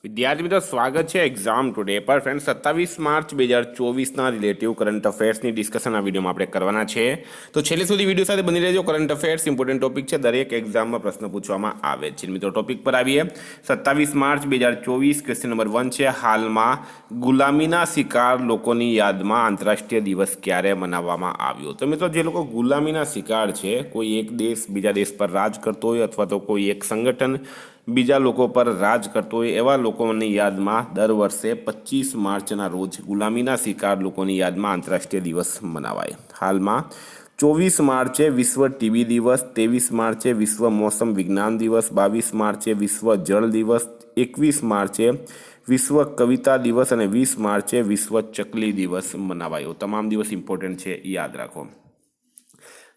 વિદ્યાર્થી મિત્રો સ્વાગત છે એક્ઝામ ટુડે પર ફ્રેન્ડ 27 માર્ચ 2024ના રિલેટિવ કરંટ અફેર્સની ડિસ્કશન આ વિડીયોમાં આપણે કરવાના છે તો છેલ્લે સુધી વિડીયો સાથે બની રહેજો. કરંટ અફેર્સ ઇમ્પોર્ટન્ટ ટોપિક છે, દરેક એક્ઝામમાં પ્રશ્ન પૂછવામાં આવે છે. મિત્રો ટોપિક પર આવીએ. 27 માર્ચ 2024 ક્વેશ્ચન નંબર 1 છે, હાલમાં ગુલામીના શિકાર લોકોની યાદમાં આંતરરાષ્ટ્રીય દિવસ ક્યારે મનાવવામાં આવ્યો? તો મિત્રો જે લોકો ગુલામીના શિકાર છે, કોઈ એક દેશ બીજા દેશ પર રાજ કરતો હોય અથવા તો કોઈ એક સંગઠન બીજા લોકો પર રાજ કરતો હોય એવા લોકોની યાદમાં દર વર્ષે 25 માર્ચના રોજ ગુલામીના શિકાર લોકોની યાદમાં આંતરરાષ્ટ્રીય દિવસ મનાવાય. હાલમાં 24 માર્ચે વિશ્વ ટીબી દિવસ, 23 માર્ચે વિશ્વ મોસમ વિજ્ઞાન દિવસ, 22 માર્ચે વિશ્વ જળ દિવસ, 21 માર્ચે વિશ્વ કવિતા દિવસ અને 20 માર્ચે વિશ્વ ચકલી દિવસ મનાવાયો. તમામ દિવસ ઇમ્પોર્ટન્ટ છે, યાદ રાખો.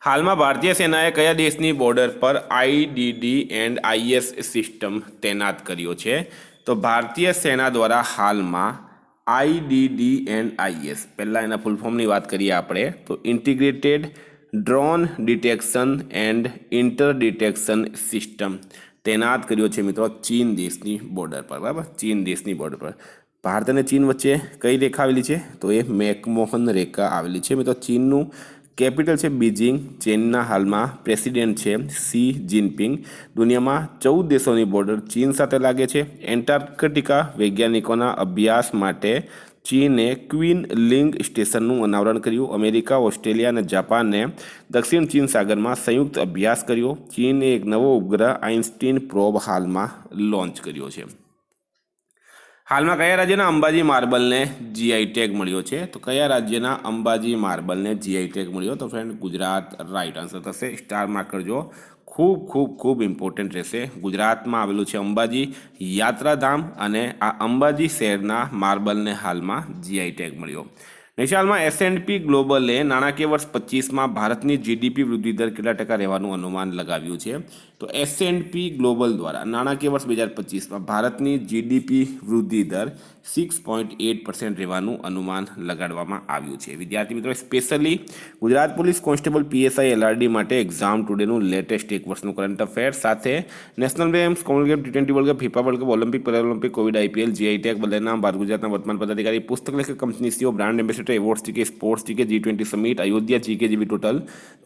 હાલમાં ભારતીય સેનાએ કયા દેશની બોર્ડર પર આઈડીડી એન્ડ આઈએસ સિસ્ટમ તૈનાત કર્યો છે? તો ભારતીય સેના દ્વારા હાલમાં આઈડીડી એન્ડ આઈએસ, પહેલાં એના ફૂલ ફોર્મની વાત કરીએ આપણે તો integrated drone detection and inter detection system તૈનાત કર્યો છે મિત્રો ચીન દેશની બોર્ડર પર. બરાબર, ચીન દેશની બોર્ડર પર. ભારત અને ચીન વચ્ચે કઈ રેખા આવેલી છે? તો એ મેકમોહન રેખા આવેલી છે મિત્રો. ચીનનું કેપિટલ છે બીજિંગ. ચીનના હાલમાં પ્રેસિડેન્ટ છે શી જિનપિંગ. દુનિયામાં 14 દેશોની બોર્ડર ચીન સાથે લાગે છે. એન્ટાર્કટિકા વૈજ્ઞાનિકોના અભ્યાસ માટે ચીને ક્વીન લિંગ સ્ટેશનનું અનાવરણ કર્યું. અમેરિકા, ઓસ્ટ્રેલિયા અને જાપાને દક્ષિણ ચીન સાગરમાં સંયુક્ત અભ્યાસ કર્યો. ચીને એક નવો ઉપગ્રહ આઇન્સ્ટીન પ્રોબ હાલમાં લોન્ચ કર્યો છે. હાલમાં કયા રાજ્યના અંબાજી માર્બલને જીઆઈ ટેગ મળ્યો છે? તો કયા રાજ્યના અંબાજી માર્બલને જીઆઈ ટેગ મળ્યો? તો ફ્રેન્ડ ગુજરાત રાઈટ આન્સર થશે. સ્ટાર માર્ક કરજો, ખૂબ ખૂબ ખૂબ ઇમ્પોર્ટન્ટ રહેશે. ગુજરાતમાં આવેલું છે અંબાજી યાત્રાધામ અને આ અંબાજી શહેરના માર્બલને હાલમાં જીઆઈ ટેગ મળ્યો. હાલમાં S&P ગ્લોબલે નાણાકીય વર્ષ 25માં ભારતની જીડીપી વૃદ્ધિ દર કેટલા ટકા રહેવાનું અનુમાન લગાવ્યું છે? તો S&P ગ્લોબલ દ્વારા નાણાકીય વર્ષ 2025માં ભારતની જીડીપી વૃદ્ધિ દર 6.8% રહેવાનું અનુમાન લગાડવામાં આવ્યું છે. વિદ્યાર્થી મિત્રો, specially Gujarat police constable PSI LRD માટે એક્ઝામ ટુડેનું લેટેસ્ટ એક વર્ષનું કરંટ અફેર સાથે national games, Commonwealth game, T20 world cup, FIFA world cup, Olympic, Paralympic, Covid, IPL, GI tag, બદલાના ભારત ગુજરાતના વર્તમાન પદાધિકારી, પુસ્તક લેખક, company CEO, brand ambassador, awards GK, sports GK, G20 summit, Ayodhya GK જેવી ટોટલ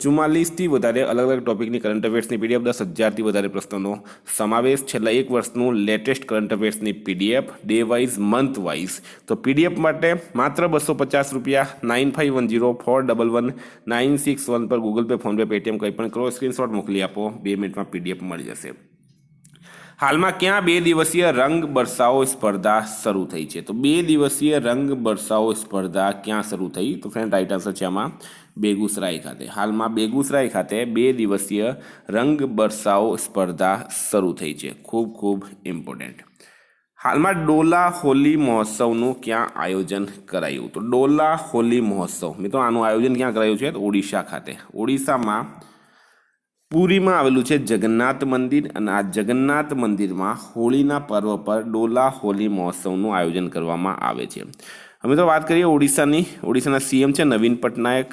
44થી વધારે અલગ અલગ ટોપિકની કરંટ અફેર્સની PDF, 10,000થી વધારે પ્રશ્નોનો સમાવેશ, છેલ્લા એક વર્ષનું લેટેસ્ટ કરંટ અફેર્સની PDF, day wise, month wise. તો PDF માટે માત્ર 250 રૂપિયા, 9510411961 પર ગૂગલ પે, ફોનપે, પેટીએમ કંઈ પણ કરો, સ્ક્રીનશોટ મોકલી આપો, 2 મિનિટમાં PDF મળી જશે. હાલમાં ક્યાં 2 દિવસીય રંગ બરસાઓ સ્પર્ધા શરૂ થઈ છે? તો 2 દિવસીય રંગ બરસાઓ સ્પર્ધા ક્યાં શરૂ થઈ? તો ફ્રેન્ડ રાઈટ આન્સર છે આમાં બેગુસરાય ખાતે. હાલમાં બેગુસરાય ખાતે 2 દિવસીય રંગ બરસાઓ સ્પર્ધા શરૂ થઈ છે. ખૂબ ખૂબ ઇમ્પોર્ટન્ટ. હાલમાં ડોલા હોલી મહોત્સવનું ક્યાં આયોજન કરાયું? તો ડોલા હોલી મહોત્સવ મિત્રો આનું આયોજન ક્યાં કરાયું છે? તો ઓડિશા ખાતે. ઓડિશામાં પુરીમાં આવેલું છે જગન્નાથ મંદિર અને આ જગન્નાથ મંદિરમાં હોળીના પર્વ પર ડોલા હોલી મહોત્સવનું આયોજન કરવામાં આવે છે. હવે તો વાત કરીએ ઓડિશાની. ઓડિશાના CM છે નવીન પટનાયક.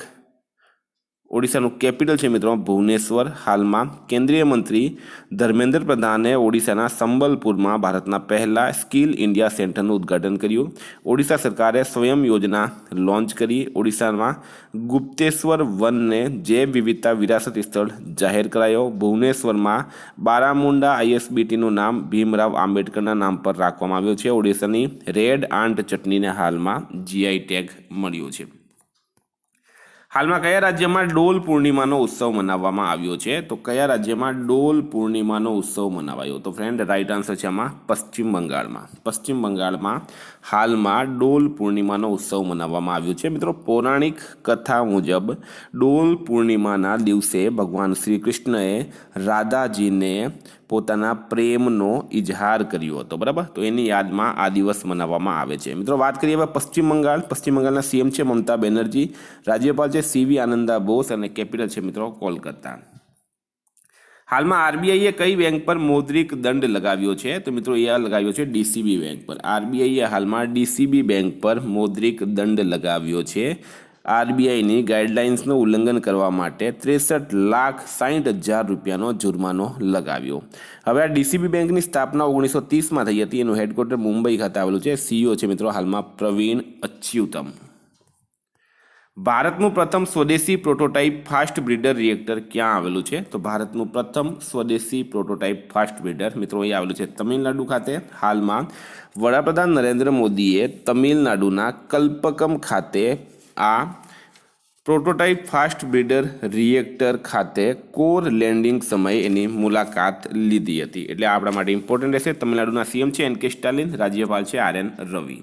ઓડિશાનું કેપિટલ છે મિત્રો ભુવનેશ્વર. હાલમાં કેન્દ્રીય મંત્રી ધર્મેન્દ્ર પ્રધાને ઓડિશાના સંબલપુરમાં ભારતના પહેલા સ્કિલ ઇન્ડિયા સેન્ટરનું ઉદ્ઘાટન કર્યું. ઓડિશા સરકારે સ્વયં યોજના લોન્ચ કરી. ઓડિશામાં ગુપ્તેશ્વર વનને જૈવ વિવિધતા વિરાસત સ્થળ જાહેર કરાયો. ભુવનેશ્વરમાં બારામુંડા ISBTનું નામ ભીમરાવ આંબેડકરના નામ પર રાખવામાં આવ્યું છે. ઓડિશાની રેડ આંટ ચટણીને હાલમાં GI ટેગ મળ્યો છે. હાલમાં કયા રાજ્યમાં ડોલ પૂર્ણિમાનો ઉત્સવ મનાવવામાં આવ્યો છે? તો કયા રાજ્યમાં ડોલ પૂર્ણિમાનો ઉત્સવ મનાવાયો? તો ફ્રેન્ડ રાઈટ આન્સર છે આમાં પશ્ચિમ બંગાળમાં. પશ્ચિમ બંગાળમાં હાલમાં ડોલ પૂર્ણિમાનો ઉત્સવ મનાવવામાં આવ્યો છે. મિત્રો પૌરાણિક કથા મુજબ ડોલ પૂર્ણિમાના દિવસે ભગવાન શ્રી કૃષ્ણએ રાધાજીને પોતાના પ્રેમનો ઇજહાર કર્યો હતો. બરાબર, તો એની યાદમાં આ દિવસ મનાવવામાં આવે છે. મિત્રો વાત કરીએ હવે પશ્ચિમ બંગાળ. પશ્ચિમ બંગાળના CM છે મમતા બેનર્જી. રાજ્યપાલ છે CV આનંદા બોસ અને કેપિટલ છે મિત્રો કોલકાતા. હાલમાં RBIએ કઈ બેંક પર મૌદ્રિક દંડ લગાવ્યો છે? તો મિત્રો એ લગાવ્યો છે DCB બેંક પર. RBIએ હાલમાં DCB બેંક પર મૌદ્રિક દંડ લગાવ્યો છે. આરબીઆઈની ગાઈડલાઇન્સનું ઉલ્લંઘન કરવા માટે 63,60,000 રૂપિયાનો જુર્માનો લગાવ્યો. હવે આ ડીસીબી બેંકની સ્થાપના 1930માં થઈ હતી. એનું હેડક્વાર્ટર મુંબઈ ખાતે આવેલું છે. સીઈઓ છે મિત્રો હાલમાં પ્રવીણ અચ્યુતમ. ભારતનું પ્રથમ સ્વદેશી પ્રોટોટાઇપ ફાસ્ટ બ્રીડર રિએક્ટર ક્યાં આવેલું છે? તો ભારતનું પ્રથમ સ્વદેશી પ્રોટોટાઇપ ફાસ્ટ બ્રીડર મિત્રો અહીં આવેલું છે તમિલનાડુ ખાતે. હાલમાં વડાપ્રધાન નરેન્દ્ર મોદીએ તમિલનાડુના કલ્પકમ ખાતે આ પ્રોટોટાઇપ ફાસ્ટ બ્રીડર રિએક્ટર ખાતે કોર લેન્ડિંગ સમયે એની મુલાકાત લીધી હતી. એટલે આપણા માટે ઇમ્પોર્ટન્ટ રહેશે. તમિલનાડુના સીએમ છે એન કે સ્ટાલિન, રાજ્યપાલ છે આર એન રવિ.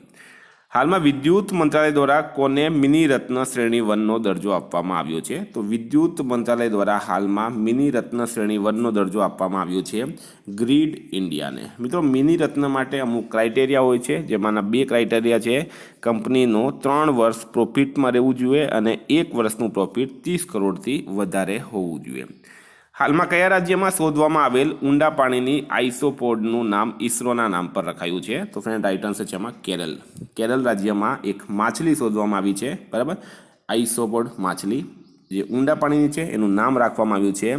હાલમાં વિદ્યુત મંત્રાલય દ્વારા કોને મિની રત્ન શ્રેણી 1નો દરજ્જો આપવામાં આવ્યો છે? તો વિદ્યુત મંત્રાલય દ્વારા હાલમાં મિની રત્ન શ્રેણી 1નો દરજ્જો આપવામાં આવ્યો છે ગ્રીડ ઇન્ડિયાને. મિત્રો મિની રત્ન માટે અમુક ક્રાઇટેરિયા હોય છે, જેમાંના 2 ક્રાઇટેરિયા છે. કંપનીનો 3 વર્ષ પ્રોફિટમાં રહેવું જોઈએ અને 1 વર્ષનું પ્રોફિટ 30 કરોડથી વધારે હોવું જોઈએ. હાલમાં કયા રાજ્યમાં શોધવામાં આવેલ ઊંડા પાણીની આઇસોપોડનું નામ ઇસરોના નામ પર રખાયું છે? તો ફ્રેન્ડ રાઇટ આન્સર છે એમાં કેરળ. કેરળ રાજ્યમાં એક માછલી શોધવામાં આવી છે, બરાબર, આઇસોપોડ માછલી જે ઊંડા પાણીની છે. એનું નામ રાખવામાં આવ્યું છે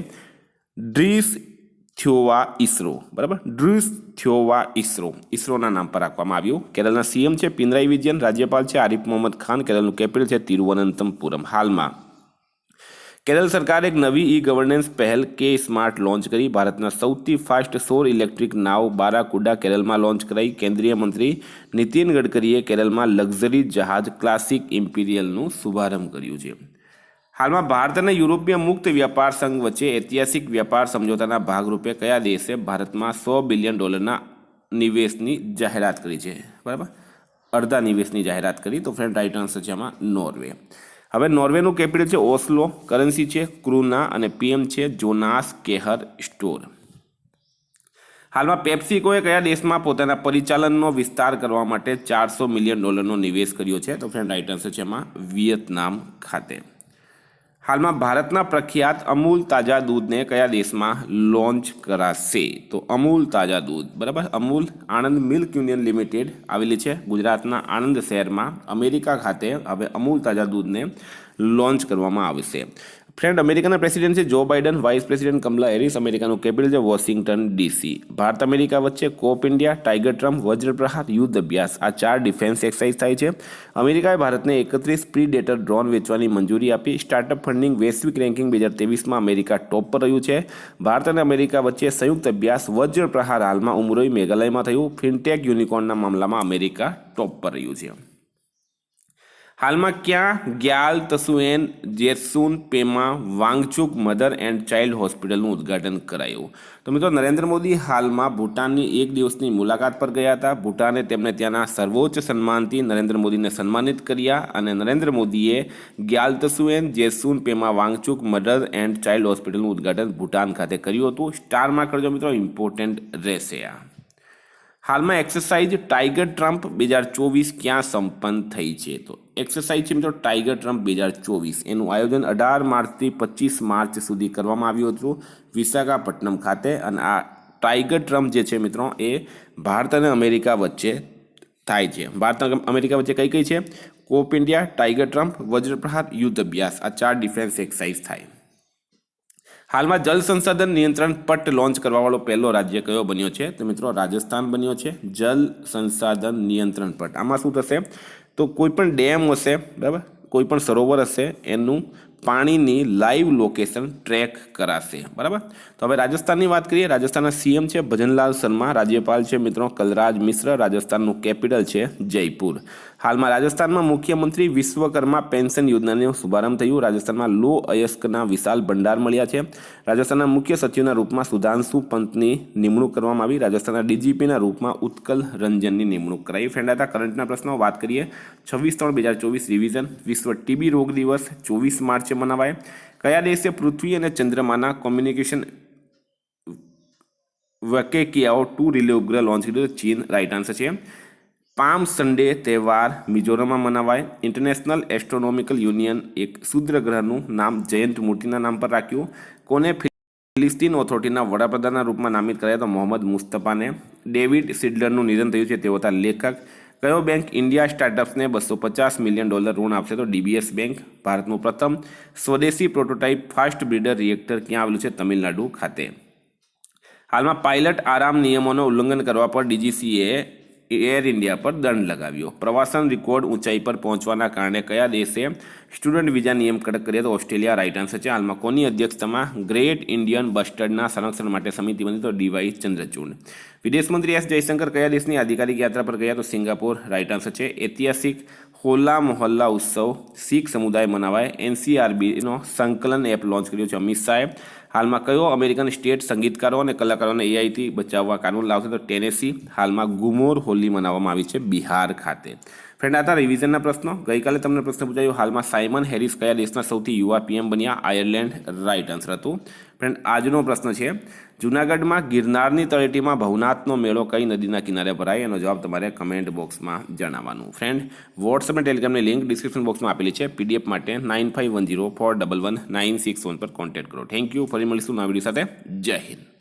ડ્રીસથ્યોવા ઇસરો, બરાબર, ડ્રીસથ્યોવા ઇસરો, ઇસરોના નામ પર રાખવામાં આવ્યું. કેરળના સીએમ છે પિનરાઈ વિજયન, રાજ્યપાલ છે આરિફ મોહમ્મદ ખાન, કેરળનું કેપિટલ છે તિરુવનંતપુરમ. હાલમાં કેરળ સરકારે એક નવી ઈ ગવર્નન્સ પહેલ કે સ્માર્ટ લોન્ચ કરી. ભારતના સૌથી ફાસ્ટ સૌર ઇલેક્ટ્રિક નાવ બારાકુડા કેરળમાં લોન્ચ કરાઈ. કેન્દ્રીય મંત્રી નીતિન ગડકરીએ કેરળમાં લક્ઝરી જહાજ ક્લાસિક ઇમ્પિરિયલનું શુભારંભ કર્યું છે. હાલમાં ભારત અને યુરોપીય મુક્ત વ્યાપાર સંઘ વચ્ચે ઐતિહાસિક વ્યાપાર સમજોતાના ભાગરૂપે કયા દેશે ભારતમાં $100 બિલિયન નિવેશની જાહેરાત કરી છે? બરાબર, અડધા નિવેશની જાહેરાત કરી. તો ફ્રેન્ડ રાઇટ આન્સર છે આમાં નોર્વે. હવે નોર્વેનું કેપિટલ છે ઓસ્લો, કરન્સી છે ક્રુના અને પીએમ છે જોનાસ કેહર સ્ટોર. હાલમાં પેપ્સિકોએ કયા દેશમાં પોતાના પરિચાલનનો વિસ્તાર કરવા માટે $400 મિલિયન નિવેશ કર્યો છે? તો ફ્રેન્ડ રાઇટ આન્સર છે એમાં વિયેતનામ ખાતે. હાલમાં ભારતના પ્રખ્યાત અમૂલ તાજા દૂધને કયા દેશમાં લોન્ચ કરાશે? તો અમૂલ તાજા દૂધ, બરાબર, Amul Anand milk union limited આવેલી છે ગુજરાતના આણંદ શહેરમાં, અમેરિકા ખાતે હવે અમૂલ તાજા દૂધને લોન્ચ કરવામાં આવશે. ફ્રેન્ડ અમેરિકાના પ્રેસિડેન્ટ છે Joe Biden, vice president Kamala Harris, અમેરિકાનું કેપિટલ છે વોશિંગ્ટન ડીસી. ભારત અમેરિકા વચ્ચે Cope India, Tiger Triumph, Vajraprahar, યુદ્ધ અભ્યાસ આ 4 ડિફેન્સ એક્સરસાઇઝ થાય છે. અમેરિકાએ ભારતને 31 પ્રીડેટર ડ્રોન વેચવાની મંજૂરી આપી. સ્ટાર્ટઅપ ફંડિંગ વૈશ્વિક રેન્કિંગ 2023માં અમેરિકા ટોપ પર રહ્યું છે. ભારત અને અમેરિકા વચ્ચે સંયુક્ત અભ્યાસ વજ્રપ્રહાર હાલમાં ઉમરોઈ મેઘાલયમાં થયું. ફિનટેક યુનિકોર્નના મામલામાં અમેરિકા ટોપ પર રહ્યું છે. હાલમાં ક્યાં Gyal Tsuen Jetsun Pema Wangchuck mother and child હોસ્પિટલનું ઉદ્ઘાટન કરાયું? તો મિત્રો નરેન્દ્ર મોદી હાલમાં ભૂટાનની 1 દિવસની મુલાકાત પર ગયા હતા. ભૂટાને તેમને ત્યાંના સર્વોચ્ચ સન્માનથી નરેન્દ્ર મોદીને સન્માનિત કર્યા અને નરેન્દ્ર મોદીએ Gyal Tsuen Jetsun Pema Wangchuck mother and child હોસ્પિટલનું ઉદ્ઘાટન ભૂટાન ખાતે કર્યું હતું. સ્ટારમાં કરજો મિત્રો, ઇમ્પોર્ટન્ટ રહેશે આ. હાલમાં એક્સરસાઇઝ ટાઈગર ટ્રમ્પ 2024 ક્યાં સંપન્ન થઈ છે? તો એક્સરસાઇઝ છે મિત્રો ટાઈગર ટ્રમ્પ 2024. એનું આયોજન 18 માર્ચથી 25 માર્ચ સુધી કરવામાં આવ્યું હતું વિશાખાપટ્ટનમ ખાતે. અને આ ટાઈગર ટ્રમ્પ જે છે મિત્રો એ ભારત અને અમેરિકા વચ્ચે થાય છે. ભારત અને અમેરિકા વચ્ચે કઈ કઈ છે? કોપ ઇન્ડિયા, ટાઈગર ટ્રમ્પ, વજ્રપ્રહાર, યુદ્ધ અભ્યાસ આ 4 ડિફેન્સ એક્સરસાઇઝ થાય. હાલમાં જલ સંસાધન નિયંત્રણ પટ લોન્ચ કરવાવાળો પહેલો રાજ્ય કયો બન્યો છે? તો મિત્રો રાજસ્થાન બન્યો છે જલ સંસાધન નિયંત્રણ પટ. આમાં શું થશે? તો કોઈ પણ ડેમ હશે, બરાબર, કોઈ પણ સરોવર હશે, એનું પાણીની લાઈવ લોકેશન ટ્રેક કરાશે, બરાબર. તો હવે રાજસ્થાનની વાત કરીએ. રાજસ્થાનના સીએમ છે ભજનલાલ શર્મા, રાજ્યપાલ છે મિત્રો કલરાજ મિશ્ર, રાજસ્થાનનું કેપિટલ છે જયપુર. હાલમાં રાજસ્થાનમાં મુખ્યમંત્રી વિશ્વકર્મા પેન્શન યોજનાનો શુભારંભ થયું. રાજસ્થાનમાં લો અયસ્કના વિશાલ ભંડાર મળ્યા છે. રાજસ્થાનના મુખ્ય સચિવના રૂપમાં સુધાંશુ પંતની નિમણૂક કરવામાં આવી. રાજસ્થાનના ડીજીપીના રૂપમાં ઉત્કલ રંજનની નિમણૂક કરાઈ. ફ્રેન્ડ હતા કરંટના પ્રશ્નો. વાત કરીએ 26/3/2024 રિવિઝન. વિશ્વ ટીબી રોગ દિવસ 24 માર્ચે મનાવાય. કયા દેશે પૃથ્વી અને ચંદ્રમાના કોમ્યુનિકેશન વકેકિયાઓ 2 રિલે ઉપગ્રહ લોન્ચ કર્યું? ચીન રાઇટ આન્સર છે. પામ સન્ડે તહેવાર મિઝોરમમાં મનાવાય. ઇન્ટરનેશનલ એસ્ટ્રોનોમિકલ યુનિયન એક શુદ્ર ગ્રહનું નામ જયંત મૂર્તિના નામ પર રાખ્યું. કોને ફિલિસ્તીન ઓથોરિટીના વડાપ્રધાનના રૂપમાં નામિત કરાયા? તો મોહમ્મદ મુસ્તફાને. ડેવિડ સિડલરનું નિધન થયું છે. તેઓ હતા લેખક. કયો બેંક ઇન્ડિયા સ્ટાર્ટઅપ્સને $250 મિલિયન ઋણ આપશે? તો DBS બેંક. ભારતનું પ્રથમ સ્વદેશી પ્રોટોટાઇપ ફાસ્ટ બ્રીડર રિએક્ટર ક્યાં આવેલું છે? તમિલનાડુ ખાતે. હાલમાં પાયલટ આરામ નિયમોનું ઉલ્લંઘન કરવા પર DGCA એર ઇન્ડિયા પર દંડ લગાવ્યો. પ્રવાસન રેકોર્ડ ઊંચાઈ પર પહોંચવાના કારણે કયા દેશે સ્ટુડન્ટ વિઝા નિયમ કડક કર્યા? તો ઓસ્ટ્રેલિયા રાઇટ આન્સર છે. હાલમાં કોની અધ્યક્ષતામાં ગ્રેટ ઇન્ડિયન બસ્ટર્ડના સંરક્ષણ માટે સમિતિ બની? તો DY ચંદ્રચૂડ. વિદેશ મંત્રી S જયશંકર કયા દેશની આધિકારિક યાત્રા પર ગયા? તો સિંગાપોર રાઇટ આન્સર છે. ઐતિહાસિક હોલા મોહલ્લા ઉત્સવ શીખ સમુદાય મનાવાય. NCRBનો સંકલન એપ લોન્ચ કર્યો છે અમિત શાહે. હાલમાં કયો અમેરિકન સ્ટેટ સંગીતકારો અને કલાકારોને AIથી બચાવવા કાનૂન લાવશે? તો ટેનેસી. હાલમાં ગુમોર હોલી મનાવવામાં આવી છે બિહાર ખાતે. ફ્રેન્ડ, આ હતા રિવિઝનના પ્રશ્નો. ગઈકાલે તમને પ્રશ્ન પૂછાયો, હાલમાં સાયમન હેરિસ કયા દેશના સૌથી યુવા PM બન્યા? આયર્લેન્ડ રાઇટ આન્સર હતું. ફ્રેન્ડ, આજનો પ્રશ્ન છે, જૂનાગઢમાં ગિરનારની તળેટીમાં ભવનાથનો મેળો કઈ નદીના કિનારે ભરાય? એનો જવાબ તમારે કમેન્ટ બોક્સમાં જણાવવાનું. ફ્રેન્ડ, વોટ્સઅપ અને ટેલિગ્રામની લિંક ડિસ્ક્રિપ્શન બોક્સમાં આપેલી છે. PDF માટે 9510411961 પર કોન્ટેક્ટ કરો. Thank you. ફરી મળીશું નવા વિડીયો સાથે. જય હિન્દ.